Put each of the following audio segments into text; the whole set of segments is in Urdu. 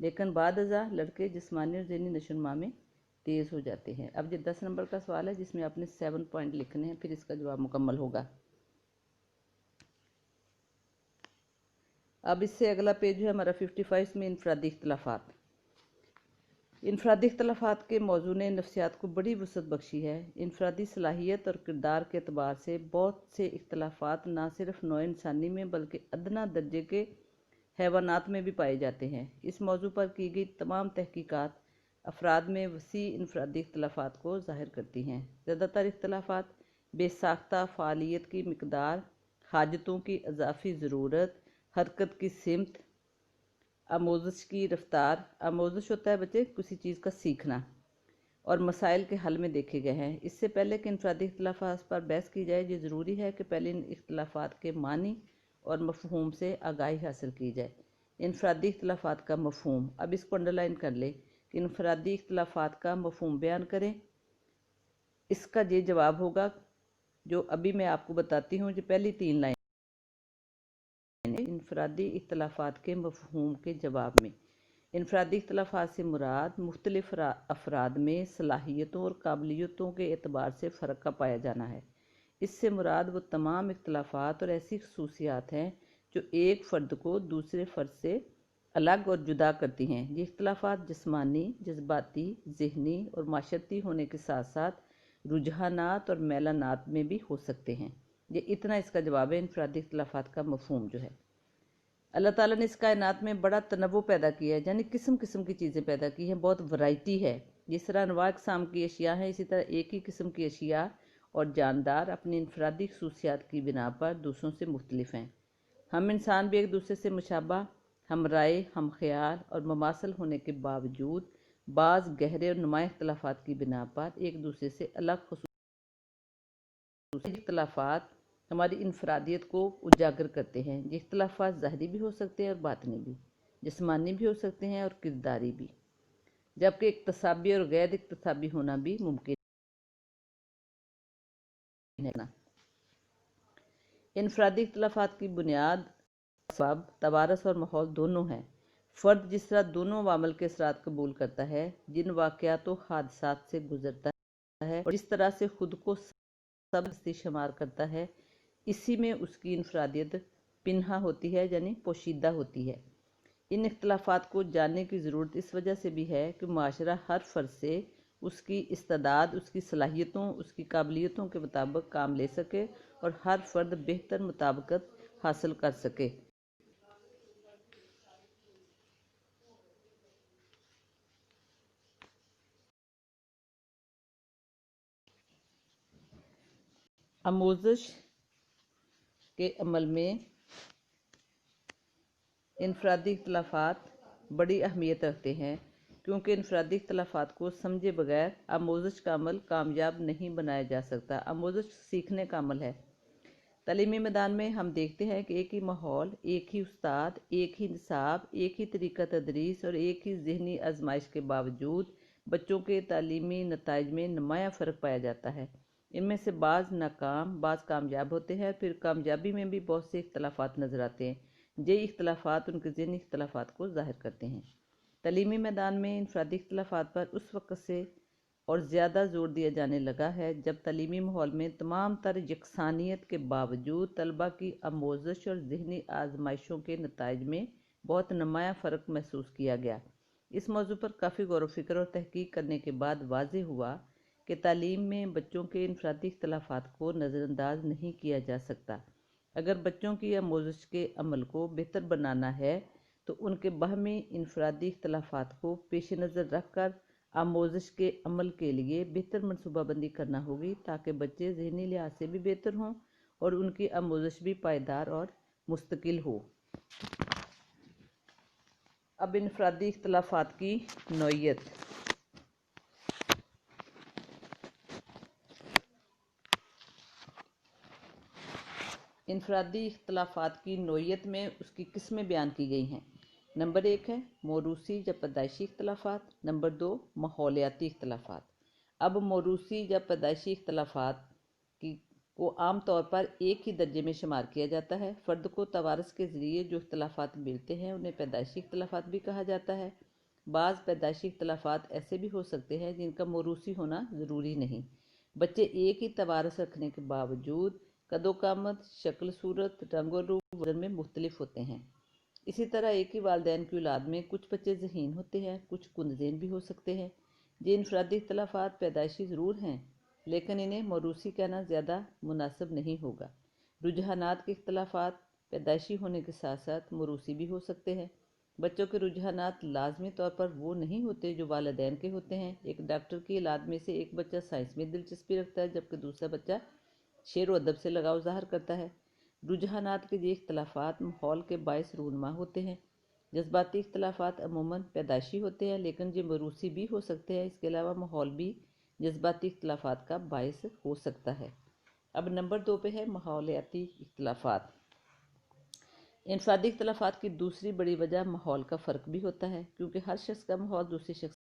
لیکن بعد ازاں لڑکے جسمانی اور ذہنی نشوونما میں تیز ہو جاتے ہیں۔ اب یہ 10 نمبر کا سوال ہے جس میں آپ نے 7 پوائنٹ لکھنے ہیں، پھر اس کا جواب مکمل ہوگا۔ اب اس سے اگلا پیج ہے ہمارا 55 میں انفرادی اختلافات۔ انفرادی اختلافات کے موضوع نے نفسیات کو بڑی وسعت بخشی ہے۔ انفرادی صلاحیت اور کردار کے اعتبار سے بہت سے اختلافات نہ صرف نوع انسانی میں بلکہ ادنیٰ درجے کے حیوانات میں بھی پائے جاتے ہیں۔ اس موضوع پر کی گئی تمام تحقیقات افراد میں وسیع انفرادی اختلافات کو ظاہر کرتی ہیں۔ زیادہ تر اختلافات بے ساختہ فعالیت کی مقدار، حاجتوں کی اضافی ضرورت، حرکت کی سمت، آموزش کی رفتار، آموزش ہوتا ہے بچے کسی چیز کا سیکھنا، اور مسائل کے حل میں دیکھے گئے ہیں۔ اس سے پہلے کہ انفرادی اختلافات پر بحث کی جائے، یہ ضروری ہے کہ پہلے ان اختلافات کے معنی اور مفہوم سے آگاہی حاصل کی جائے۔ انفرادی اختلافات کا مفہوم، اب اس کو انڈرلائن کر لیں کہ انفرادی اختلافات کا مفہوم بیان کریں۔ اس کا یہ جواب ہوگا جو ابھی میں آپ کو بتاتی ہوں، جو پہلی 3 لائن انفرادی اختلافات کے مفہوم کے جواب میں۔ انفرادی اختلافات سے مراد مختلف افراد میں صلاحیتوں اور قابلیتوں کے اعتبار سے فرق کا پایا جانا ہے۔ اس سے مراد وہ تمام اختلافات اور ایسی خصوصیات ہیں جو ایک فرد کو دوسرے فرد سے الگ اور جدا کرتی ہیں۔ یہ اختلافات جسمانی، جذباتی، ذہنی اور معاشرتی ہونے کے ساتھ ساتھ رجحانات اور میلانات میں بھی ہو سکتے ہیں۔ یہ اتنا اس کا جواب ہے انفرادی اختلافات کا مفہوم جو ہے۔ اللہ تعالیٰ نے اس کائنات میں بڑا تنوع پیدا کیا ہے، یعنی قسم قسم کی چیزیں پیدا کی ہیں، بہت ورائٹی ہے۔ جس طرح انواع اقسام کی اشیاء ہیں، اسی طرح ایک ہی قسم کی اشیاء اور جاندار اپنی انفرادی خصوصیات کی بنا پر دوسروں سے مختلف ہیں۔ ہم انسان بھی ایک دوسرے سے مشابہ، ہم رائے، ہم خیال اور مماثل ہونے کے باوجود بعض گہرے اور نمایاں اختلافات کی بنا پر ایک دوسرے سے الگ اختلافات ہماری انفرادیت کو اجاگر کرتے ہیں۔ یہ اختلافات ظاہری بھی ہو سکتے ہیں اور باطنی بھی، جسمانی بھی ہو سکتے ہیں اور کرداری بھی، جبکہ اکتسابی اور غیر اکتسابی ہونا بھی ممکن ہے۔ انفرادی اختلافات کی بنیاد اسباب، توارث اور ماحول دونوں ہیں۔ فرد جس طرح دونوں عوامل کے اثرات قبول کرتا ہے، جن واقعات و حادثات سے گزرتا ہے، اور جس طرح سے خود کو سب ہستی شمار کرتا ہے، اسی میں اس کی انفرادیت پنہاں ہوتی ہے، یعنی پوشیدہ ہوتی ہے۔ ان اختلافات کو جاننے کی ضرورت اس وجہ سے بھی ہے کہ معاشرہ ہر فرد سے اس کی استعداد، اس کی صلاحیتوں، اس کی قابلیتوں کے مطابق کام لے سکے اور ہر فرد بہتر مطابقت حاصل کر سکے۔ آموزش کے عمل میں انفرادی اختلافات بڑی اہمیت رکھتے ہیں، کیونکہ انفرادی اختلافات کو سمجھے بغیر آموزش کا عمل کامیاب نہیں بنایا جا سکتا۔ آموزش سیکھنے کا عمل ہے۔ تعلیمی میدان میں ہم دیکھتے ہیں کہ ایک ہی ماحول، ایک ہی استاد، ایک ہی نصاب، ایک ہی طریقہ تدریس اور ایک ہی ذہنی آزمائش کے باوجود بچوں کے تعلیمی نتائج میں نمایاں فرق پایا جاتا ہے۔ ان میں سے بعض ناکام، بعض کامیاب ہوتے ہیں، پھر کامیابی میں بھی بہت سے اختلافات نظر آتے ہیں۔ یہ اختلافات ان کے ذہنی اختلافات کو ظاہر کرتے ہیں۔ تعلیمی میدان میں انفرادی اختلافات پر اس وقت سے اور زیادہ زور دیا جانے لگا ہے جب تعلیمی ماحول میں تمام تر یکسانیت کے باوجود طلباء کی آموزش اور ذہنی آزمائشوں کے نتائج میں بہت نمایاں فرق محسوس کیا گیا۔ اس موضوع پر کافی غور و فکر اور تحقیق کرنے کے بعد واضح ہوا کہ تعلیم میں بچوں کے انفرادی اختلافات کو نظر انداز نہیں کیا جا سکتا۔ اگر بچوں کی آموزش کے عمل کو بہتر بنانا ہے تو ان کے باہمی انفرادی اختلافات کو پیش نظر رکھ کر آموزش کے عمل کے لیے بہتر منصوبہ بندی کرنا ہوگی، تاکہ بچے ذہنی لحاظ سے بھی بہتر ہوں اور ان کی آموزش بھی پائیدار اور مستقل ہو۔ اب انفرادی اختلافات کی نوعیت۔ انفرادی اختلافات کی نوعیت میں اس کی قسمیں بیان کی گئی ہیں۔ نمبر 1 ہے موروثی یا پیدائشی اختلافات۔ نمبر 2 ماحولیاتی اختلافات۔ اب موروثی یا پیدائشی اختلافات کو عام طور پر ایک ہی درجے میں شمار کیا جاتا ہے۔ فرد کو توارث کے ذریعے جو اختلافات ملتے ہیں انہیں پیدائشی اختلافات بھی کہا جاتا ہے۔ بعض پیدائشی اختلافات ایسے بھی ہو سکتے ہیں جن کا موروثی ہونا ضروری نہیں۔ بچے ایک ہی توارث رکھنے کے باوجود قد و قامت، شکل صورت، رنگ و روپ، وزن میں مختلف ہوتے ہیں۔ اسی طرح ایک ہی والدین کی اولاد میں کچھ بچے ذہین ہوتے ہیں، کچھ کندذہین بھی ہو سکتے ہیں۔ یہ انفرادی اختلافات پیدائشی ضرور ہیں، لیکن انہیں موروثی کہنا زیادہ مناسب نہیں ہوگا۔ رجحانات کے اختلافات پیدائشی ہونے کے ساتھ ساتھ موروثی بھی ہو سکتے ہیں۔ بچوں کے رجحانات لازمی طور پر وہ نہیں ہوتے جو والدین کے ہوتے ہیں۔ ایک ڈاکٹر کی اولاد میں سے ایک بچہ سائنس میں دلچسپی رکھتا ہے، جبکہ دوسرا بچہ شعر و ادب سے لگاؤ ظاہر کرتا ہے۔ رجحانات کے یہ اختلافات ماحول کے باعث رونما ہوتے ہیں۔ جذباتی اختلافات عموماً پیدائشی ہوتے ہیں، لیکن یہ موروثی بھی ہو سکتے ہیں۔ اس کے علاوہ ماحول بھی جذباتی اختلافات کا باعث ہو سکتا ہے۔ اب نمبر 2 پہ ہے ماحولیاتی اختلافات۔ انفرادی اختلافات کی دوسری بڑی وجہ ماحول کا فرق بھی ہوتا ہے، کیونکہ ہر شخص کا ماحول دوسرے شخص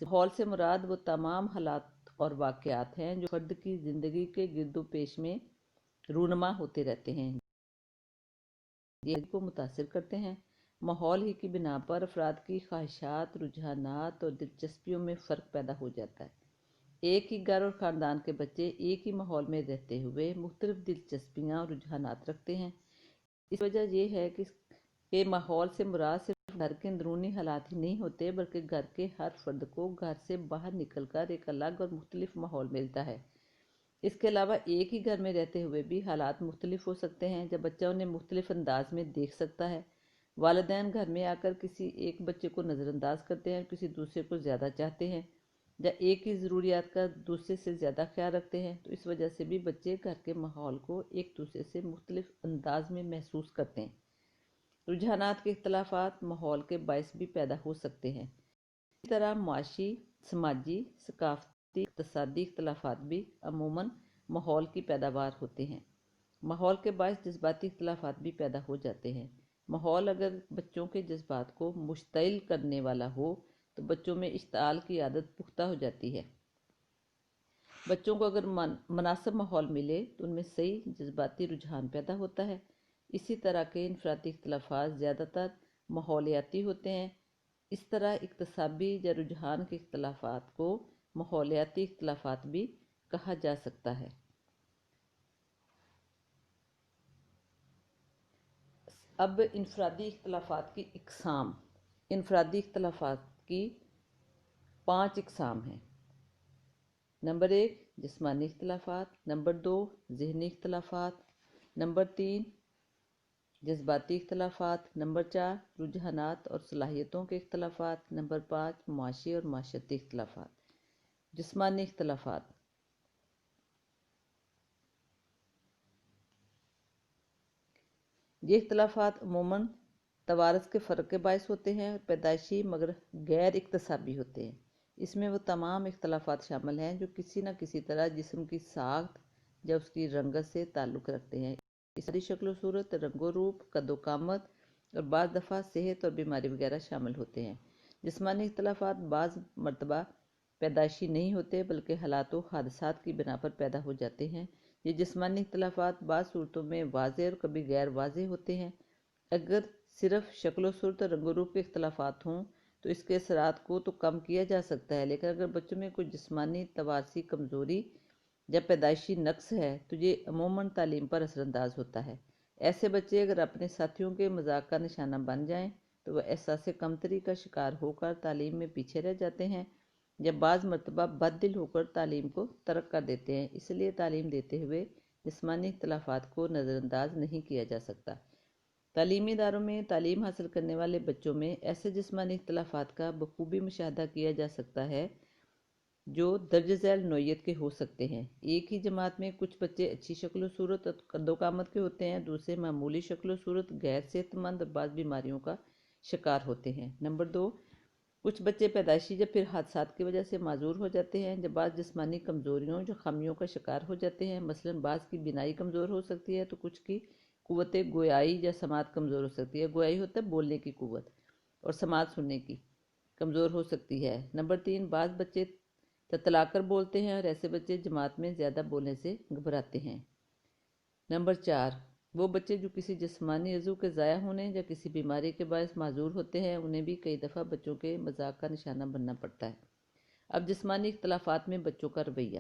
ماحول سے مراد وہ تمام حالات اور واقعات ہیں جو فرد کی زندگی کے گرد و پیش میں رونما ہوتے رہتے ہیں، یہ کو متاثر کرتے ہیں۔ ماحول ہی کی بنا پر افراد کی خواہشات، رجحانات اور دلچسپیوں میں فرق پیدا ہو جاتا ہے۔ ایک ہی گھر اور خاندان کے بچے ایک ہی ماحول میں رہتے ہوئے مختلف دلچسپیاں اور رجحانات رکھتے ہیں۔ اس وجہ یہ ہے کہ ماحول سے مراد صرف گھر کے اندرونی حالات ہی نہیں ہوتے، بلکہ گھر کے ہر فرد کو گھر سے باہر نکل کر ایک الگ اور مختلف ماحول ملتا ہے۔ اس کے علاوہ ایک ہی گھر میں رہتے ہوئے بھی حالات مختلف ہو سکتے ہیں، جب بچہ انہیں مختلف انداز میں دیکھ سکتا ہے۔ والدین گھر میں آ کر کسی ایک بچے کو نظر انداز کرتے ہیں، کسی دوسرے کو زیادہ چاہتے ہیں، یا ایک ہی ضروریات کا دوسرے سے زیادہ خیال رکھتے ہیں، تو اس وجہ سے بھی بچے گھر کے ماحول کو ایک دوسرے سے مختلف انداز میں محسوس کرتے ہیں۔ رجحانات کے اختلافات ماحول کے باعث بھی پیدا ہو سکتے ہیں۔ اسی طرح معاشی، سماجی، ثقافتی، اقتصادی اختلافات بھی عموماً ماحول کی پیداوار ہوتے ہیں۔ ماحول کے باعث جذباتی اختلافات بھی پیدا ہو جاتے ہیں۔ ماحول اگر بچوں کے جذبات کو مشتعل کرنے والا ہو تو بچوں میں اشتعال کی عادت پختہ ہو جاتی ہے۔ بچوں کو اگر مناسب ماحول ملے تو ان میں صحیح جذباتی رجحان پیدا ہوتا ہے۔ اسی طرح کے انفرادی اختلافات زیادہ تر ماحولیاتی ہوتے ہیں۔ اس طرح اکتسابی یا رجحان کے اختلافات کو ماحولیاتی اختلافات بھی کہا جا سکتا ہے۔ اب انفرادی اختلافات کی اقسام۔ انفرادی اختلافات کی 5 اقسام ہیں۔ نمبر 1 جسمانی اختلافات، نمبر 2 ذہنی اختلافات، نمبر 3 جذباتی اختلافات، نمبر 4 رجحانات اور صلاحیتوں کے اختلافات، نمبر 5 معاشی اور معاشرتی اختلافات۔ جسمانی اختلافات۔ یہ اختلافات عموماً توارث کے فرق کے باعث ہوتے ہیں اور پیدائشی مگر غیر اکتسابی ہوتے ہیں۔ اس میں وہ تمام اختلافات شامل ہیں جو کسی نہ کسی طرح جسم کی ساخت یا اس کی رنگت سے تعلق رکھتے ہیں۔ اس میں شکل و صورت، رنگ و روپ، قد و قامت اور بعض دفعہ صحت اور بیماری وغیرہ شامل ہوتے ہیں۔ جسمانی اختلافات بعض مرتبہ پیدائشی نہیں ہوتے بلکہ حالات و حادثات کی بنا پر پیدا ہو جاتے ہیں۔ یہ جسمانی اختلافات بعض صورتوں میں واضح اور کبھی غیر واضح ہوتے ہیں۔ اگر صرف شکل و صورت اور رنگ و روپ کے اختلافات ہوں تو اس کے اثرات کو تو کم کیا جا سکتا ہے، لیکن اگر بچوں میں کوئی جسمانی توارثی کمزوری یا پیدائشی نقص ہے تو یہ عموماً تعلیم پر اثر انداز ہوتا ہے۔ ایسے بچے اگر اپنے ساتھیوں کے مذاق کا نشانہ بن جائیں تو وہ احساس کمتری کا شکار ہو کر تعلیم میں پیچھے رہ جاتے ہیں یا بعض مرتبہ بد دل ہو کر تعلیم کو ترک کر دیتے ہیں۔ اس لیے تعلیم دیتے ہوئے جسمانی اختلافات کو نظر انداز نہیں کیا جا سکتا۔ تعلیمی اداروں میں تعلیم حاصل کرنے والے بچوں میں ایسے جسمانی اختلافات کا بخوبی مشاہدہ کیا جا سکتا ہے جو درج ذیل نوعیت کے ہو سکتے ہیں۔ ایک ہی جماعت میں کچھ بچے اچھی شکل و صورت اور قد و قامت کے ہوتے ہیں، دوسرے معمولی شکل و صورت، غیر صحت مند اور بعض بیماریوں کا شکار ہوتے ہیں۔ نمبر 2 کچھ بچے پیدائشی یا پھر حادثات کی وجہ سے معذور ہو جاتے ہیں، جب بعض جسمانی کمزوریوں یا خامیوں کا شکار ہو جاتے ہیں۔ مثلاً بعض کی بینائی کمزور ہو سکتی ہے تو کچھ کی قوت گویائی یا سماعت کمزور ہو سکتی ہے۔ گویائی ہوتا ہے بولنے کی قوت، اور سماعت سننے کی کمزور ہو سکتی ہے۔ نمبر 3 بعض بچے تتلا کر بولتے ہیں اور ایسے بچے جماعت میں زیادہ بولنے سے گھبراتے ہیں۔ نمبر 4 وہ بچے جو کسی جسمانی عضو کے ضائع ہونے یا کسی بیماری کے باعث معذور ہوتے ہیں انہیں بھی کئی دفعہ بچوں کے مذاق کا نشانہ بننا پڑتا ہے۔ اب جسمانی اختلافات میں بچوں کا رویہ۔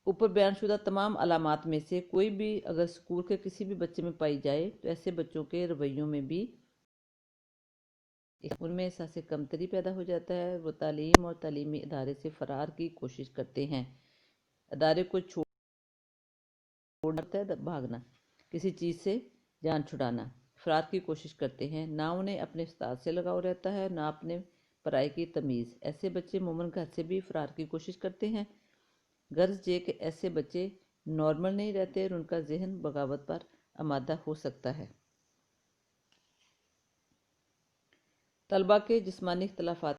اوپر بیان شدہ تمام علامات میں سے کوئی بھی اگر اسکول کے کسی بھی بچے میں پائی جائے تو ایسے بچوں کے رویوں میں بھی ان میں احساس کمتری پیدا ہو جاتا ہے، وہ تعلیم اور تعلیمی ادارے سے فرار کی کوشش کرتے ہیں، ادارے کو چھوڑتا ہے بھاگنا، کسی چیز سے جان چھڑانا، فرار کی کوشش کرتے ہیں، نہ انہیں اپنے استاد سے لگاؤ رہتا ہے نہ اپنے پرائے کی تمیز۔ ایسے بچے عموماً گھر سے بھی فرار کی کوشش کرتے ہیں، غرض یہ کہ ایسے بچے نارمل نہیں رہتے اور ان کا ذہن بغاوت پر آمادہ ہو سکتا ہے۔ طلباء کے جسمانی اختلافات